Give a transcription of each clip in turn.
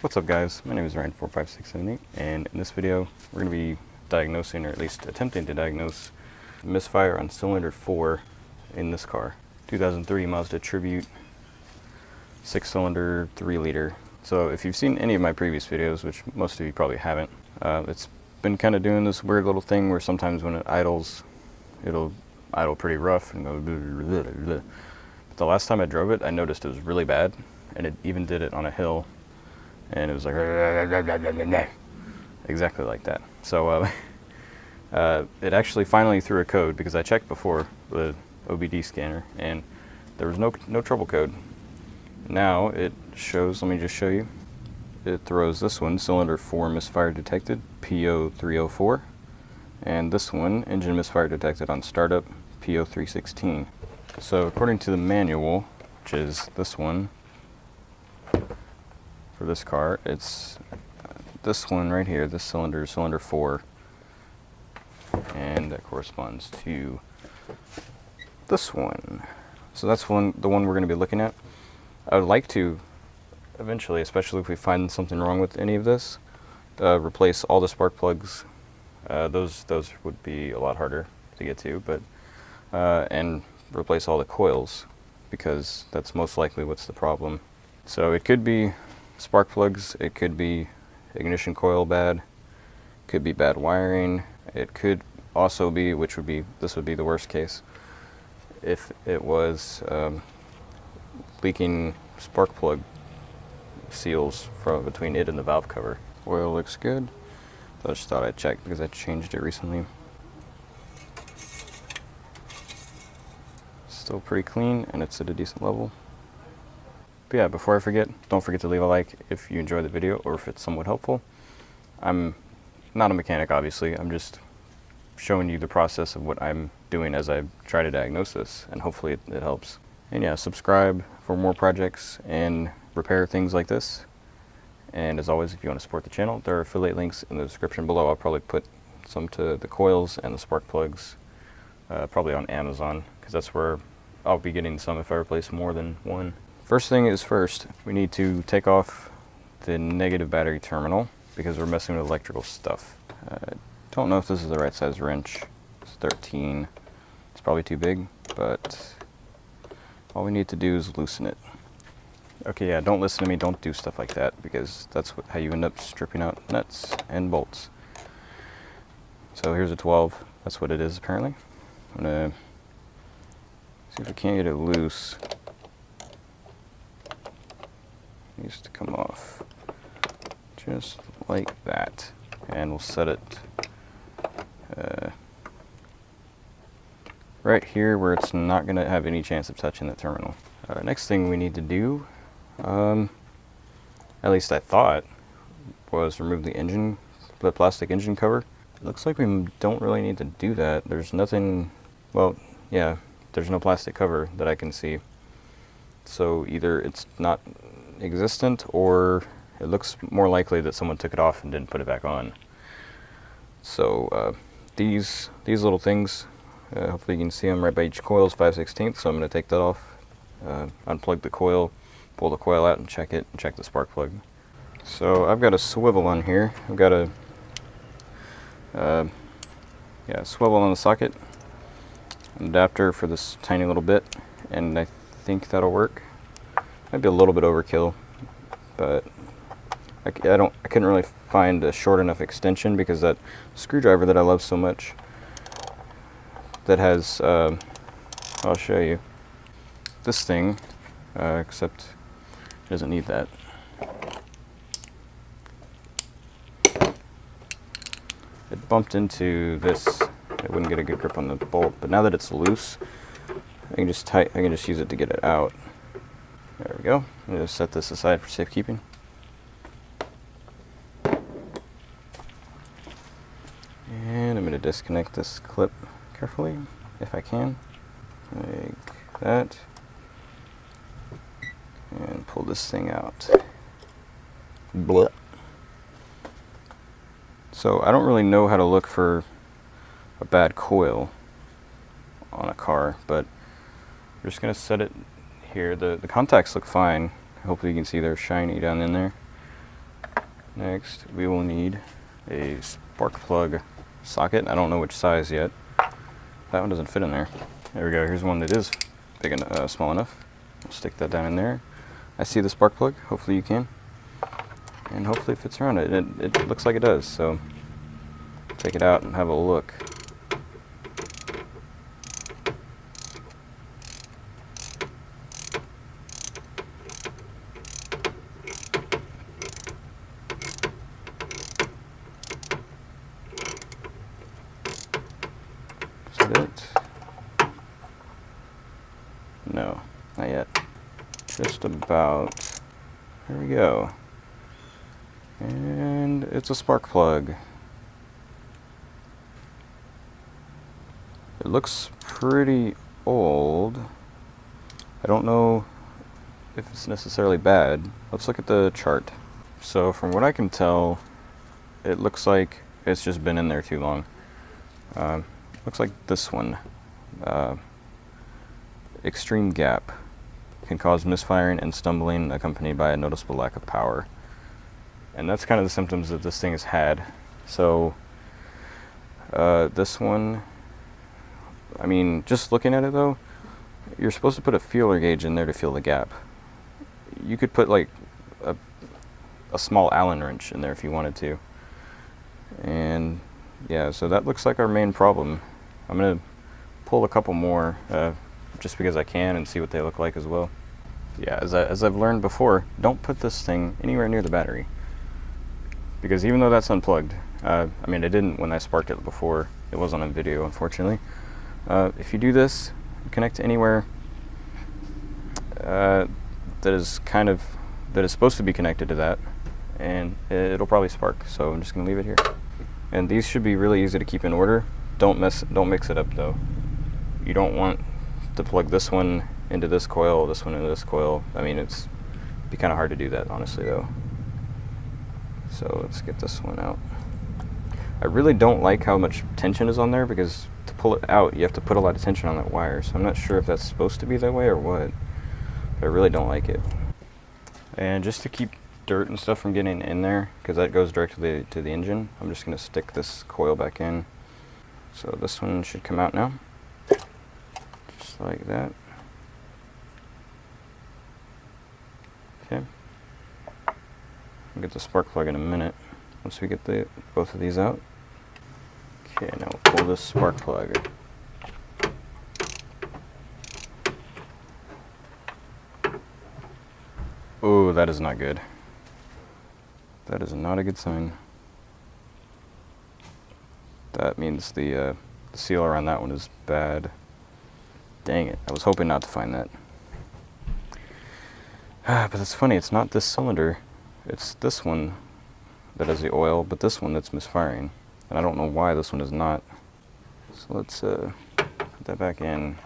What's up guys, my name is Ryan45678 and in this video we're going to be diagnosing, or at least attempting to diagnose, misfire on cylinder 4 in this car. 2003 Mazda Tribute 6-cylinder 3-liter. So if you've seen any of my previous videos, which most of you probably haven't, it's been kind of doing this weird little thing where sometimes when it idles, it'll idle pretty rough and go blah, blah, blah. But the last time I drove it, I noticed it was really bad, and it even did it on a hill. And it was like exactly like that. So it actually finally threw a code, because I checked before the OBD scanner and there was no trouble code. Now it shows, let me just show you, it throws this one, cylinder 4 misfire detected, PO304, and this one, engine misfire detected on startup, PO316. So according to the manual, which is this one, for this car, it's this one right here, this cylinder, cylinder 4, and that corresponds to this one. So that's the one we're going to be looking at. I would like to eventually, especially if we find something wrong with any of this, replace all the spark plugs. Those would be a lot harder to get to, but and replace all the coils, because that's most likely what's the problem. So it could be spark plugs, it could be ignition coil bad, could be bad wiring, it could also be, this would be the worst case, if it was leaking spark plug seals from between it and the valve cover. Oil looks good. I just thought I'd check because I changed it recently. Still pretty clean and it's at a decent level. But yeah, before I forget, don't forget to leave a like if you enjoyed the video or if it's somewhat helpful. I'm not a mechanic, obviously. I'm just showing you the process of what I'm doing as I try to diagnose this, and hopefully it helps. And yeah, subscribe for more projects and repair things like this. And as always, if you want to support the channel, there are affiliate links in the description below. I'll probably put some to the coils and the spark plugs, probably on Amazon, because that's where I'll be getting some if I replace more than one. First thing is first, we need to take off the negative battery terminal because we're messing with electrical stuff. Don't know if this is the right size wrench. It's 13. It's probably too big, but all we need to do is loosen it. Okay, yeah, don't listen to me, don't do stuff like that, because that's how you end up stripping out nuts and bolts. So here's a 12. That's what it is apparently. I'm gonna see if we can't get it loose. Needs to come off just like that, and we'll set it right here where it's not going to have any chance of touching the terminal. Next thing we need to do, at least I thought, was remove the plastic engine cover. It looks like we don't really need to do that. There's nothing, well, yeah, there's no plastic cover that I can see. So either it's not existent, or it looks more likely that someone took it off and didn't put it back on. So these little things, hopefully you can see them right by each coil, is 5/16. So I'm going to take that off, unplug the coil, pull the coil out and check it, and check the spark plug. So I've got a swivel on here. I've got a swivel on the socket, an adapter for this tiny little bit, and I think that'll work. Might be a little bit overkill, but I couldn't really find a short enough extension, because that screwdriver that I love so much, that has, I'll show you, this thing, except it doesn't need that. It bumped into this, it wouldn't get a good grip on the bolt, but now that it's loose, I can just use it to get it out. There we go. I'm going to set this aside for safekeeping. And I'm going to disconnect this clip carefully, if I can. Like that. And pull this thing out. Blah. So I don't really know how to look for a bad coil on a car, but we're just going to set it here. The contacts look fine. Hopefully you can see they're shiny down in there. Next, we will need a spark plug socket. I don't know which size yet. That one doesn't fit in there. There we go. Here's one that is big enough, small enough. I'll stick that down in there. I see the spark plug. Hopefully you can. And hopefully it fits around it. It looks like it does. So take it out and have a look. No, not yet. Just about. There we go. And it's a spark plug. It looks pretty old. I don't know if it's necessarily bad. Let's look at the chart. So from what I can tell, it looks like it's just been in there too long. Looks like this one. Extreme gap can cause misfiring and stumbling accompanied by a noticeable lack of power. And that's kind of the symptoms that this thing has had. So this one, I mean, just looking at it though, you're supposed to put a feeler gauge in there to feel the gap. You could put like a small Allen wrench in there if you wanted to. And yeah, so that looks like our main problem. I'm gonna pull a couple more just because I can and see what they look like as well. Yeah, as I've learned before, don't put this thing anywhere near the battery, because even though that's unplugged, I mean, I didn't when I sparked it before. It wasn't on video, unfortunately. If you do this, connect to anywhere that is supposed to be connected to that, and it'll probably spark. So I'm just gonna leave it here. And these should be really easy to keep in order. Don't mix it up though. You don't want to plug this one into this coil, this one into this coil. I mean, it'd be kind of hard to do that, honestly, though. So let's get this one out. I really don't like how much tension is on there, because to pull it out, you have to put a lot of tension on that wire. So I'm not sure if that's supposed to be that way or what, but I really don't like it. And just to keep dirt and stuff from getting in there, because that goes directly to the engine, I'm just going to stick this coil back in. So this one should come out now. Just like that. Okay. We'll get the spark plug in a minute once we get both of these out. Okay, now we'll pull this spark plug. Oh, that is not good. That is not a good sign. That means the sealer on that one is bad. Dang it, I was hoping not to find that. But it's funny, it's not this cylinder. It's this one that has the oil, but this one that's misfiring. And I don't know why this one is not. So let's put that back in.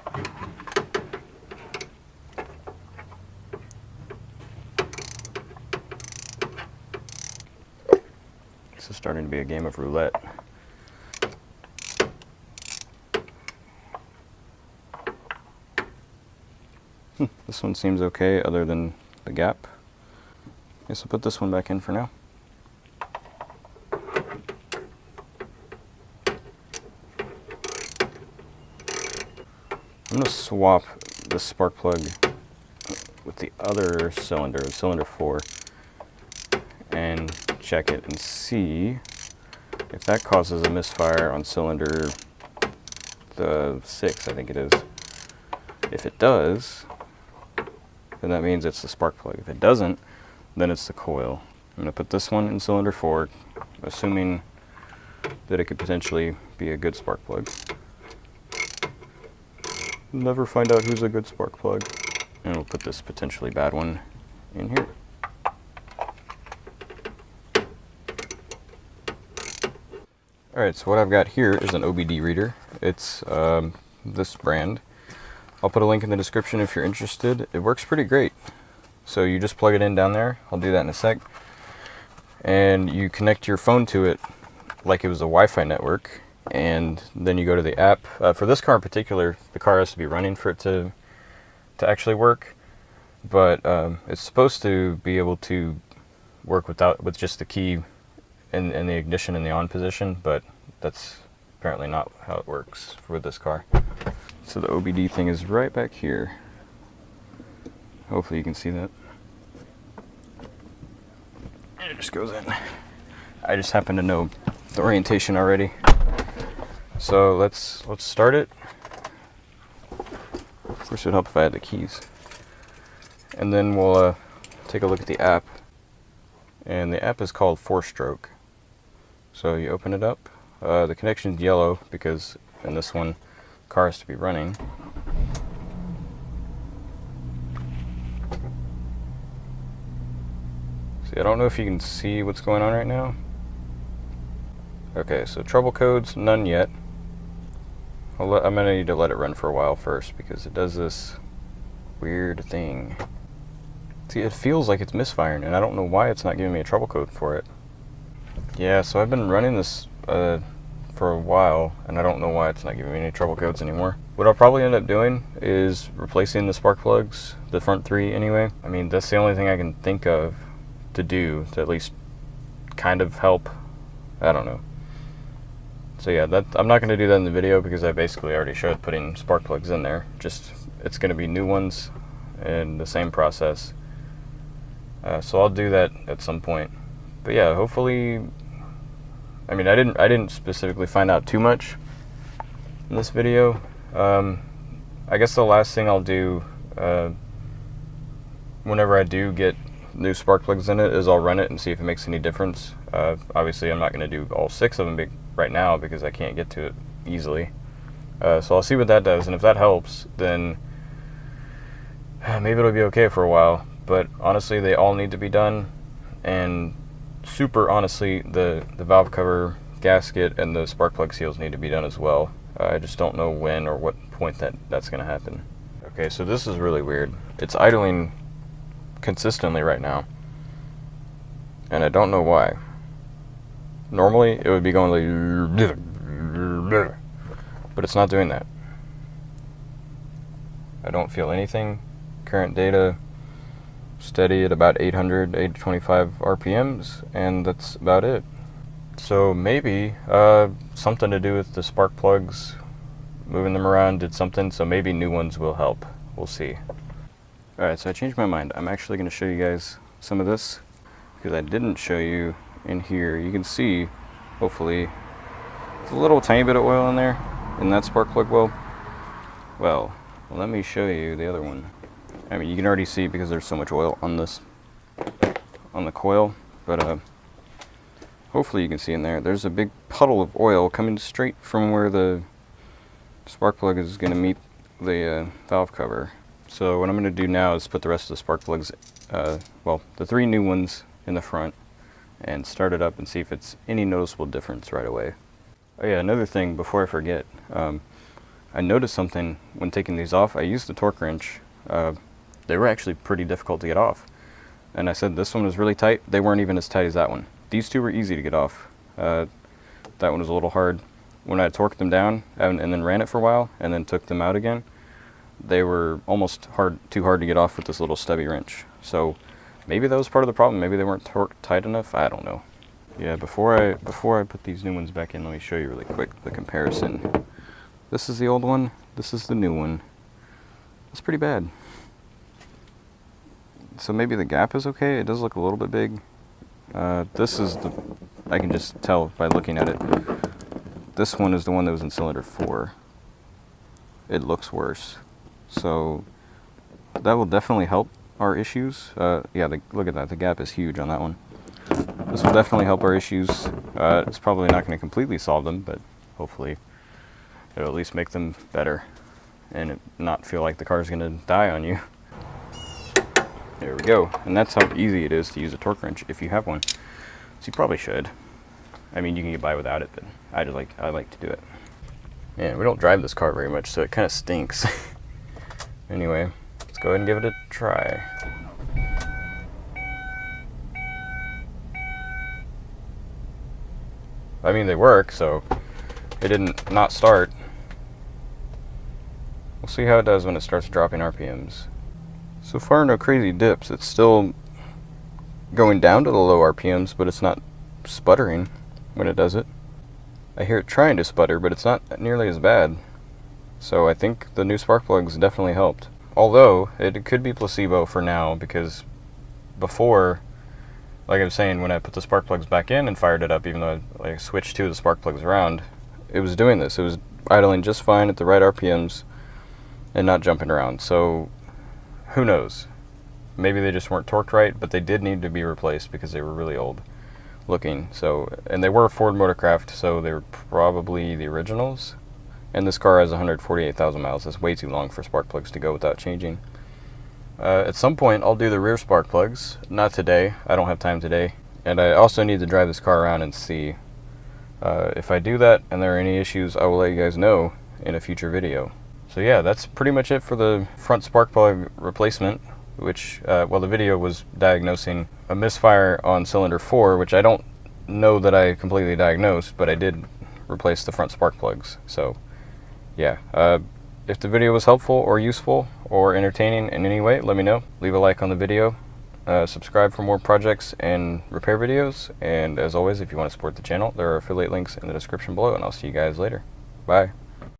This is starting to be a game of roulette. This one seems okay other than the gap. Guess I'll put this one back in for now. I'm going to swap the spark plug with the other cylinder, cylinder 4, and check it and see if that causes a misfire on cylinder the 6, I think it is. If it does, then that means it's the spark plug. If it doesn't, then it's the coil. I'm going to put this one in cylinder 4, assuming that it could potentially be a good spark plug. Never find out who's a good spark plug. And we'll put this potentially bad one in here. Alright, so what I've got here is an OBD reader. It's this brand. I'll put a link in the description if you're interested. It works pretty great. So you just plug it in down there. I'll do that in a sec. And you connect your phone to it like it was a Wi-Fi network. And then you go to the app. For this car in particular, the car has to be running for it to actually work. But it's supposed to be able to work with just the key in the ignition in the on position, but that's apparently not how it works for this car. So the OBD thing is right back here. Hopefully you can see that. And it just goes in. I just happen to know the orientation already. So let's start it. Of course, it would help if I had the keys. And then we'll take a look at the app. And the app is called 4-Stroke. So you open it up. The connection's yellow because in this one, car has to be running. See, I don't know if you can see what's going on right now. Okay, so trouble codes, none yet. I'm gonna need to let it run for a while first because it does this weird thing. See, it feels like it's misfiring, and I don't know why it's not giving me a trouble code for it. Yeah, so I've been running this for a while, and I don't know why it's not giving me any trouble codes anymore. What I'll probably end up doing is replacing the spark plugs, the front 3 anyway. I mean, that's the only thing I can think of to do to at least kind of help. I don't know. So yeah, I'm not going to do that in the video because I basically already showed putting spark plugs in there. Just, it's going to be new ones and the same process. So I'll do that at some point. But yeah, hopefully, I mean, I didn't specifically find out too much in this video. I guess the last thing I'll do, whenever I do get new spark plugs in it, is I'll run it and see if it makes any difference. Obviously, I'm not going to do all 6 of them right now because I can't get to it easily. So I'll see what that does, and if that helps, then maybe it'll be okay for a while. But honestly, they all need to be done, and super honestly, the valve cover gasket and the spark plug seals need to be done as well. I just don't know when or what point that's going to happen. Okay, so this is really weird. It's idling consistently right now, and I don't know why. Normally it would be going like, but it's not doing that. I don't feel anything. Current data steady at about 825 RPMs, and that's about it. So maybe something to do with the spark plugs, moving them around did something, so maybe new ones will help. We'll see. Alright, so I changed my mind. I'm actually going to show you guys some of this because I didn't show you in here. You can see, hopefully, there's a little tiny bit of oil in there in that spark plug well, let me show you the other one. I mean, you can already see because there's so much oil on the coil, but hopefully you can see in there, there's a big puddle of oil coming straight from where the spark plug is going to meet the valve cover. So what I'm going to do now is put the rest of the spark plugs, well, the 3 new ones in the front, and start it up and see if it's any noticeable difference right away. Oh yeah, another thing before I forget, I noticed something when taking these off. I used the torque wrench. They were actually pretty difficult to get off. And I said this one was really tight. They weren't even as tight as that one. These 2 were easy to get off. That one was a little hard. When I torqued them down and then ran it for a while and then took them out again, they were almost too hard to get off with this little stubby wrench. So maybe that was part of the problem. Maybe they weren't torqued tight enough. I don't know. Yeah, before I put these new ones back in, let me show you really quick the comparison. This is the old one. This is the new one. It's pretty bad. So maybe the gap is okay. It does look a little bit big. This is I can just tell by looking at it. This one is the one that was in cylinder 4. It looks worse. So that will definitely help our issues. Yeah, look at that. The gap is huge on that one. This will definitely help our issues. It's probably not going to completely solve them, but hopefully it'll at least make them better and not feel like the car's going to die on you. There we go. And that's how easy it is to use a torque wrench if you have one. So you probably should. I mean, you can get by without it, but I like to do it. Yeah, we don't drive this car very much, so it kind of stinks. Anyway, let's go ahead and give it a try. I mean, they work, so it didn't not start. We'll see how it does when it starts dropping RPMs. So far, no crazy dips. It's still going down to the low RPMs, but it's not sputtering when it does it. I hear it trying to sputter, but it's not nearly as bad. So I think the new spark plugs definitely helped. Although, it could be placebo for now, because before, like I was saying, when I put the spark plugs back in and fired it up, even though I switched two of the spark plugs around, it was doing this. It was idling just fine at the right RPMs and not jumping around. So, who knows? Maybe they just weren't torqued right, but they did need to be replaced because they were really old looking. So, and they were Ford Motorcraft, so they were probably the originals. And this car has 148,000 miles. That's way too long for spark plugs to go without changing. At some point, I'll do the rear spark plugs. Not today. I don't have time today. And I also need to drive this car around and see. If I do that and there are any issues, I will let you guys know in a future video. So yeah, that's pretty much it for the front spark plug replacement, which, well, the video was diagnosing a misfire on cylinder 4, which I don't know that I completely diagnosed, but I did replace the front spark plugs. So yeah, if the video was helpful or useful or entertaining in any way, let me know. Leave a like on the video, subscribe for more projects and repair videos, and as always, if you want to support the channel, there are affiliate links in the description below, and I'll see you guys later. Bye.